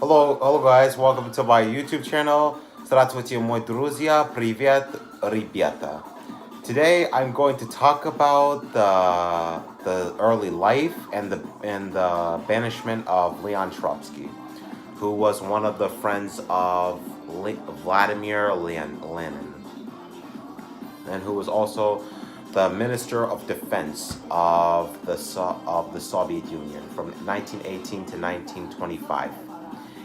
Hello guys, welcome to my YouTube channel. Здравствуйте, мои друзья. Привет, ребята. Today I'm going to talk about the early life and the banishment of Leon Trotsky, who was one of the friends of Vladimir Lenin, and who was also the Minister of Defense of the Soviet Union from 1918 to 1925,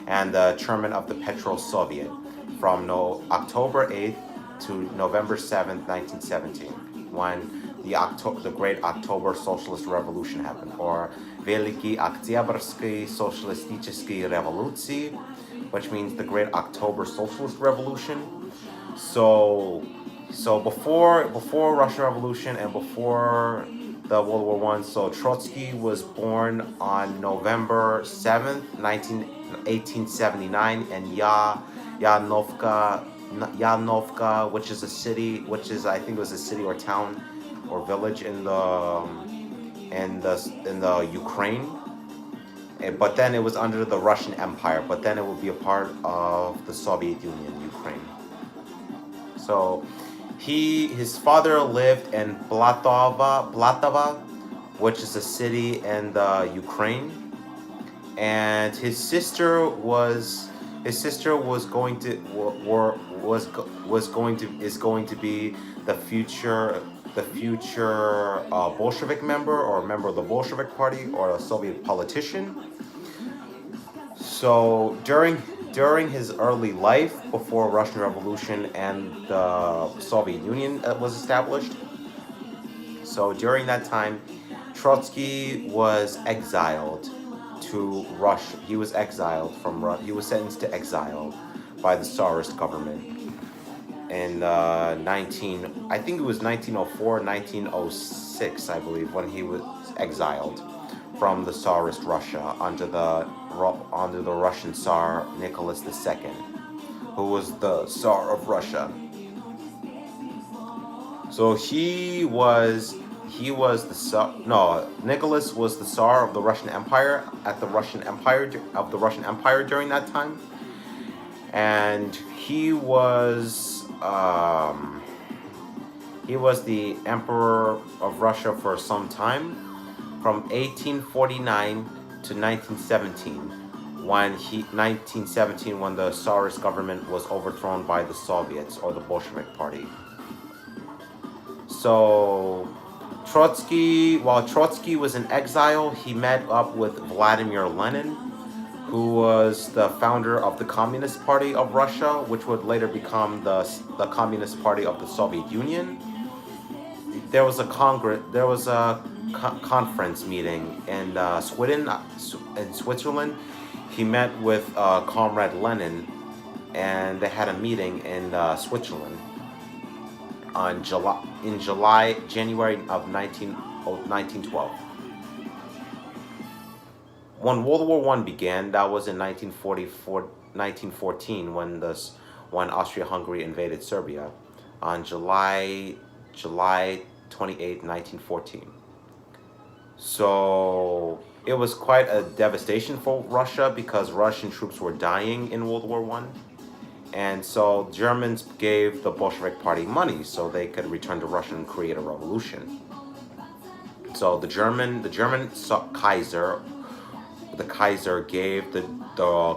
and the chairman of the Petrol Soviet from October 8th to November 7th, 1917, when the Great October Socialist Revolution happened, or Великий Октябрьский социалистический революции, which means the Great October Socialist Revolution. So before Russian Revolution and before the World War One, so Trotsky was born on November 7th, 1879, in Yanovka, which is a city, I think it was a city or town or village in the Ukraine. But then it was under the Russian Empire, but then it would be a part of the Soviet Union, Ukraine. So his father lived in Blatova, which is a city in the Ukraine, and his sister is going to be the future Bolshevik member, or a member of the Bolshevik Party, or a Soviet politician. So during his early life, before Russian Revolution and the Soviet Union was established, so during that time, Trotsky was exiled to Russia. He was exiled from Russia. He was sentenced to exile by the Tsarist government in I think it was 1904, 1906, I believe, when he was exiled from the Tsarist Russia under the Russian Tsar Nicholas II, who was the Tsar of Russia. So Nicholas was the Tsar of the Russian Empire during that time, and he was the Emperor of Russia for some time, from 1849 to 1917, when the Tsarist government was overthrown by the Soviets, or the Bolshevik Party. So while Trotsky was in exile, he met up with Vladimir Lenin, who was the founder of the Communist Party of Russia, which would later become the Communist Party of the Soviet Union. There was a conference meeting in Switzerland. He met with Comrade Lenin, and they had a meeting in Switzerland on January of 1912. When World War I began, that was in 1914, when Austria-Hungary invaded Serbia on July 28, 1914. So it was quite a devastation for Russia, because Russian troops were dying in World War I. And so Germans gave the Bolshevik Party money so they could return to Russia and create a revolution. So the German Kaiser gave the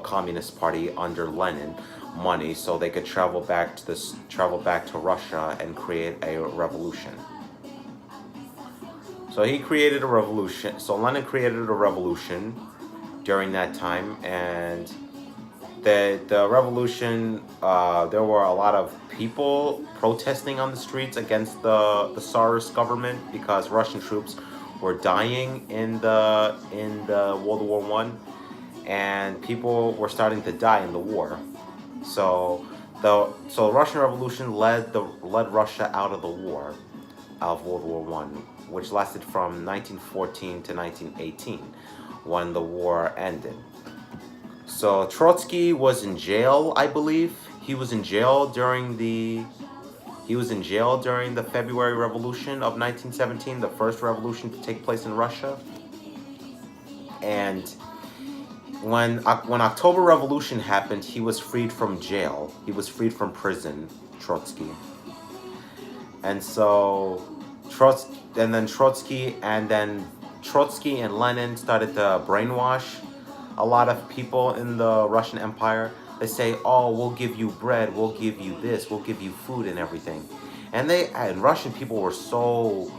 Communist Party under Lenin money so they could travel back to Russia and create a revolution. So he created a revolution. So Lenin created a revolution during that time, and the revolution, there were a lot of people protesting on the streets against the Tsarist government, because Russian troops were dying in the World War I, and people were starting to die in the war. So the Russian Revolution led Russia out of the war of World War I, which lasted from 1914 to 1918, when the war ended. So Trotsky was in jail, I believe. He was in jail during the February Revolution of 1917, the first revolution to take place in Russia. And when October Revolution happened, he was freed from jail. He was freed from prison, Trotsky. And so Trotsky and Lenin started to brainwash a lot of people in the Russian Empire. They say, "Oh, we'll give you bread, we'll give you this, we'll give you food and everything." And Russian people were so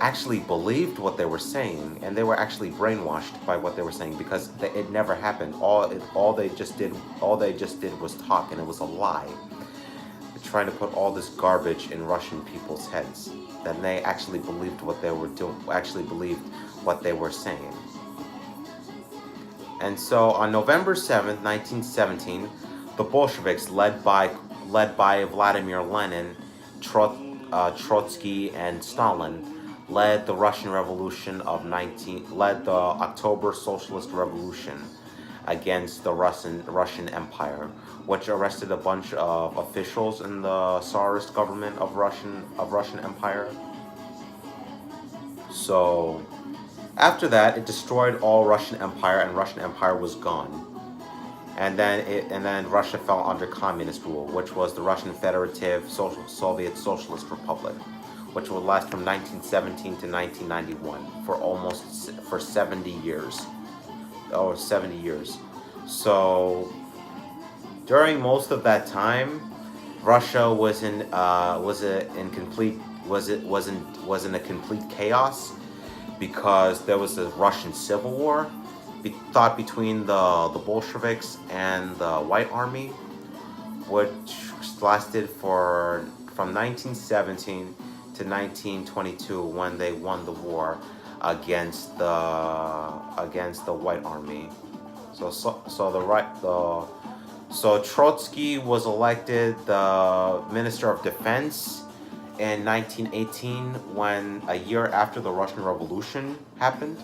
actually believed what they were saying, and they were actually brainwashed by what they were saying, because it never happened. All they just did was talk, and it was a lie. They're trying to put all this garbage in Russian people's heads. Then they actually believed what they were doing. Actually believed what they were saying. And so on November 7th, 1917, the Bolsheviks, led by Vladimir Lenin, Trotsky, and Stalin, led the October Socialist Revolution against the Russian Empire, which arrested a bunch of officials in the Tsarist government of Russian Empire. So after that, it destroyed all Russian Empire, and Russian Empire was gone. And then Russia fell under communist rule, which was the Russian Federative Soviet Socialist Republic, which would last from 1917 to 1991 for 70 years. 70 years. So during most of that time, Russia was in a complete chaos, because there was a Russian Civil War thought between the Bolsheviks and the White Army, which lasted from 1917 to 1922, when they won the war against the White Army. So Trotsky was elected the Minister of Defense in 1918, a year after the Russian Revolution happened,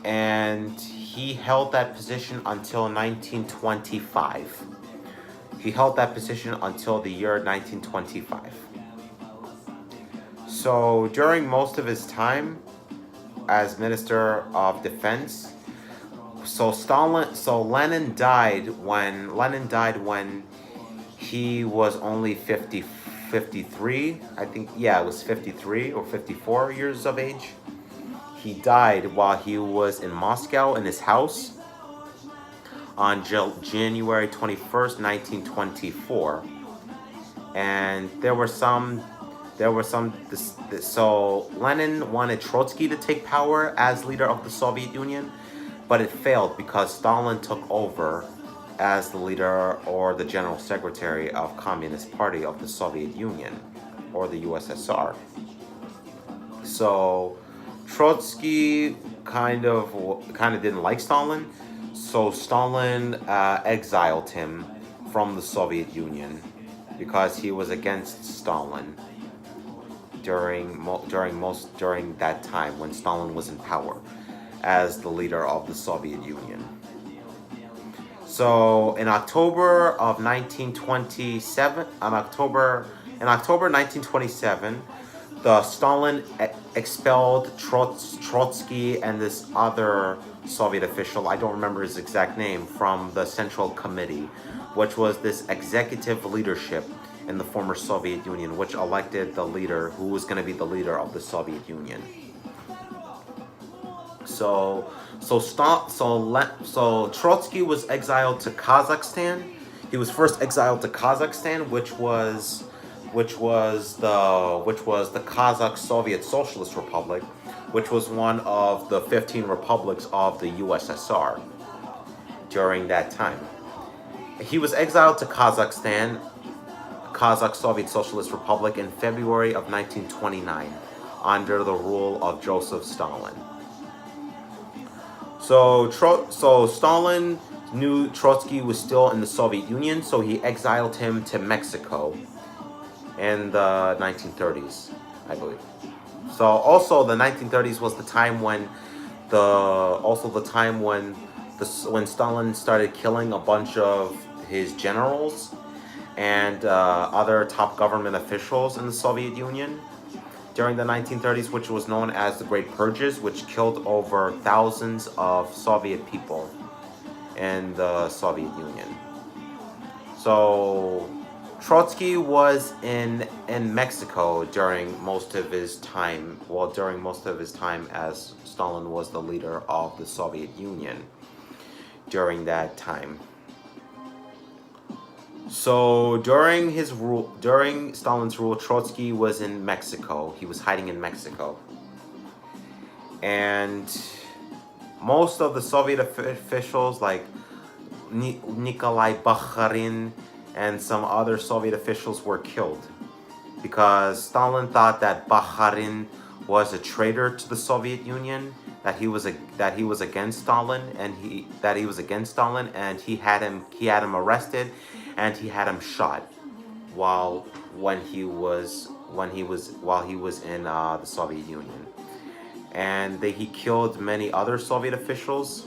and he held that position until 1925. He held that position until the year 1925. So during most of his time as Minister of Defense, Lenin died when he was only 53, I think. Yeah, it was 53 or 54 years of age. He died while he was in Moscow in his house on January 21st, 1924. And so Lenin wanted Trotsky to take power as leader of the Soviet Union, but it failed because Stalin took over as the leader or the general secretary of Communist Party of the Soviet Union, or the USSR. So Trotsky kind of didn't like Stalin, so Stalin exiled him from the Soviet Union because he was against Stalin during that time when Stalin was in power as the leader of the Soviet Union. So in October 1927, the Stalin expelled Trotsky and this other Soviet official, I don't remember his exact name, from the Central Committee, which was this executive leadership in the former Soviet Union, which elected the leader who was going to be the leader of the Soviet Union. So Trotsky was exiled to Kazakhstan. He was first exiled to Kazakhstan, which was the Kazakh Soviet Socialist Republic, which was one of the 15 republics of the USSR during that time. He was exiled to Kazakhstan, Kazakh Soviet Socialist Republic, in February of 1929 under the rule of Joseph Stalin. So Stalin knew Trotsky was still in the Soviet Union, so he exiled him to Mexico in the 1930s, I believe. So also the 1930s was the time when when Stalin started killing a bunch of his generals and other top government officials in the Soviet Union during the 1930s, which was known as the Great Purges, which killed over thousands of Soviet people in the Soviet Union. So Trotsky was in Mexico during most of his time. Well, during most of his time as Stalin was the leader of the Soviet Union during that time. So during Stalin's rule, Trotsky was in Mexico. He was hiding in Mexico. And most of the Soviet officials, like Nikolai Bakharin and some other Soviet officials, were killed because Stalin thought that Bakharin was a traitor to the Soviet Union, that he was against Stalin, and he had him arrested, and he had him shot while he was in the Soviet Union. And he killed many other Soviet officials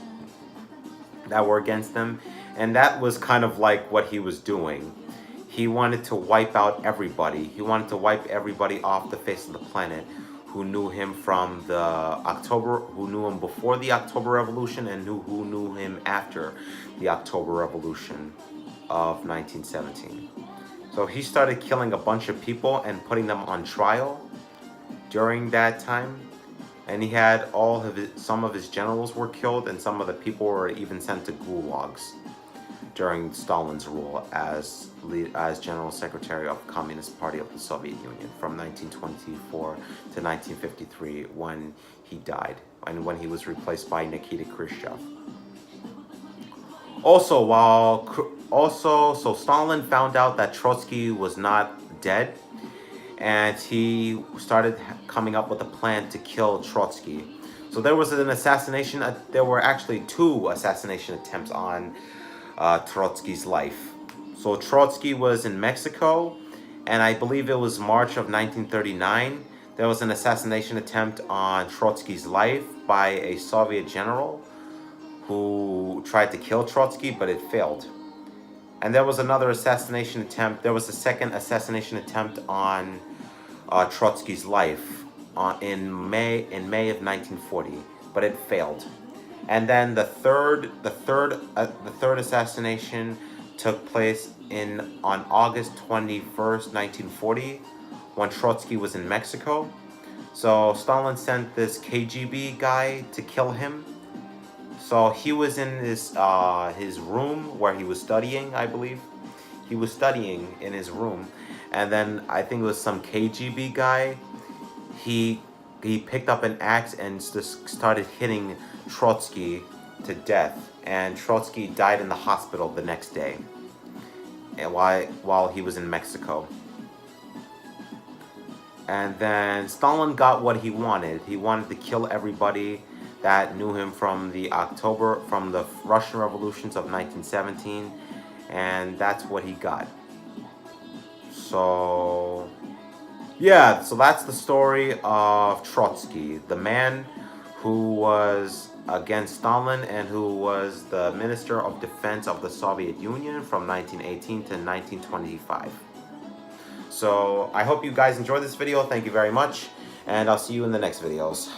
that were against him, and that was kind of like what he was doing. He wanted to wipe out everybody. He wanted to wipe everybody off the face of the planet who knew him from who knew him before the October Revolution, and who knew him after the October Revolution of 1917. So he started killing a bunch of people and putting them on trial during that time. And he had some of his generals were killed, and some of the people were even sent to gulags during Stalin's rule as General Secretary of the Communist Party of the Soviet Union from 1924 to 1953, when he died and when he was replaced by Nikita Khrushchev. So Stalin found out that Trotsky was not dead, and he started coming up with a plan to kill Trotsky. So there was an assassination. There were actually 2 assassination attempts on Trotsky's life. So Trotsky was in Mexico, and I believe it was March of 1939. There was an assassination attempt on Trotsky's life by a Soviet general who tried to kill Trotsky, but it failed. And there was another assassination attempt. There was a second assassination attempt on Trotsky's life in May of 1940, but it failed. And then the third assassination took place on August 21st, 1940, when Trotsky was in Mexico. So Stalin sent this KGB guy to kill him. So he was in his room where he was studying, I believe. He was studying in his room, and then I think it was some KGB guy. He picked up an axe and just started hitting Trotsky to death, and Trotsky died in the hospital the next day, and while he was in Mexico. And then Stalin got what he wanted. He wanted to kill everybody that knew him from the Russian revolutions of 1917, and that's what he got. So yeah, so that's the story of Trotsky, the man who was against Stalin and who was the Minister of Defense of the Soviet Union from 1918 to 1925. So I hope you guys enjoyed this video. Thank you very much, and I'll see you in the next videos.